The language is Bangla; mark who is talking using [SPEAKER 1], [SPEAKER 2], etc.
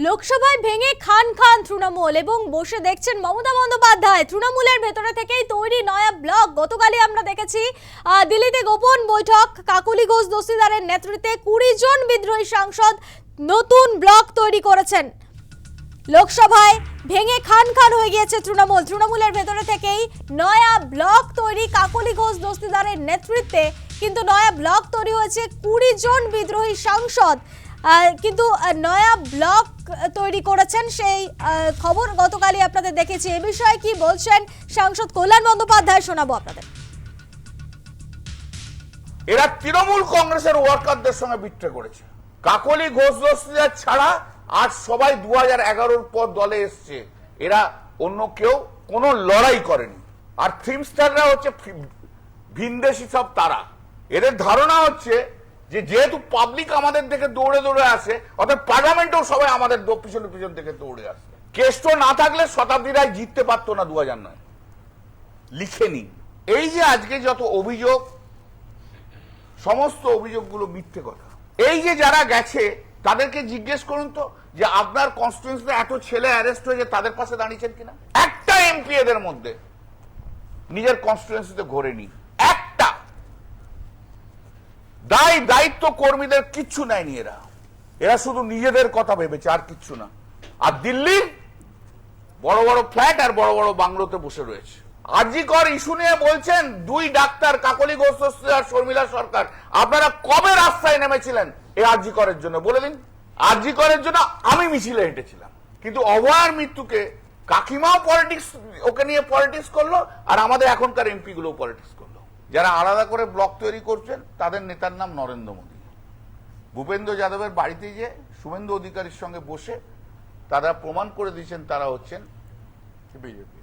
[SPEAKER 1] লোকসভায় ভেঙে খান খান তৃণমূল এবং বসে দেখছেন মমতা বন্দ্যোপাধ্যায়। তৃণমূলের ভেতরে থেকেই তৈরি নয়া ব্লক। গতকালই আমরা দেখেছি দিল্লিতে গোপন বৈঠক, কাকলি ঘোষ দস্তিদারের নেতৃত্বে 20 জন বিদ্রোহী সাংসদ নতুন ব্লক তৈরি করেছেন। লোকসভায় ভেঙে খান খান হয়ে গিয়েছে তৃণমূলের ভেতরে থেকেই নয়া ব্লক তৈরি কাকলি ঘোষ দস্তিদারের নেতৃত্বে। কিন্তু নয়া ব্লক তৈরি হয়েছে 20 জন বিদ্রোহী সাংসদ, কিন্তু নয়া ব্লক তৈরি করেছেন সেই খবর গতকালই আপনাদের দেখেছি। এ বিষয়ে কি বলছেন সাংসদ কল্যাণ বন্দ্যোপাধ্যায় শোনাবো আপনাদের।
[SPEAKER 2] এরা তৃণমূল কংগ্রেসের ওয়ার্কারদের সঙ্গে বিট্রে করেছে। কাকলি ঘোষ দস্তিদার ছাড়া আর সবাই 2011-র পর দলে এসছে। এরা অন্য কেউ কোনো লড়াই করেনি। আর ফিল্মস্টাররা হচ্ছে ভিনদেশি সব তারা। এদের ধারণা হচ্ছে যে যেহেতু পাবলিক আমাদের দিকে দৌড়ে দৌড়ে আসে, অর্থাৎ পার্লামেন্টেও সবাই আমাদের পিছন পিছন থেকে দৌড়ে আসে। কেষ্ট না থাকলে শতাব্দী রায় জিততে পারতো না 2009। লিখে নিন। এই যে আজকে যত অভিযোগ, সমস্ত অভিযোগগুলো মিথ্যে কথা। এই যে যারা গেছে তাদেরকে জিজ্ঞেস করুন তো যে আপনার কনস্টিটিউয়েন্সিতে এত ছেলে অ্যারেস্ট হয়েছে, তাদের পাশে দাঁড়িয়েছেন কিনা? একটা এমপি এদের মধ্যে নিজের কনস্টিটিউয়েন্সিতে ঘোরেনি, একটা। দায়িত্ব কর্মীদের কিচ্ছু নেয়নি এরা শুধু নিজেদের কথা ভেবেছে, আর কিচ্ছু না। আর দিল্লির বড় বড় ফ্ল্যাট আর বড় বড় বাংলোতে বসে রয়েছে। আরজি কর ইস্যু নিয়ে বলছেন 2 ডাক্তার কাকলি ঘোষ আর শর্মিলা সরকার, আপনারা কবে রাস্তায় নেমেছিলেন এই আরজি করের জন্য বলে দিন। আরজি করের জন্য আমি মিছিলে হেঁটেছিলাম, কিন্তু অভয়ার মৃত্যুকে কাকিমাও পলিটিক্স, ওকে নিয়ে পলিটিক্স করলো, আর আমাদের এখনকার এমপি গুলো পলিটিক্স করলো। যারা আলাদা করে ব্লক তৈরি করছেন তাদের নেতার নাম নরেন্দ্র মোদী। ভূপেন্দ্র যাদবের বাড়িতে গিয়ে শুভেন্দু অধিকারীর সঙ্গে বসে তারা প্রমাণ করে দিয়েছেন তারা হচ্ছেন বিজেপি।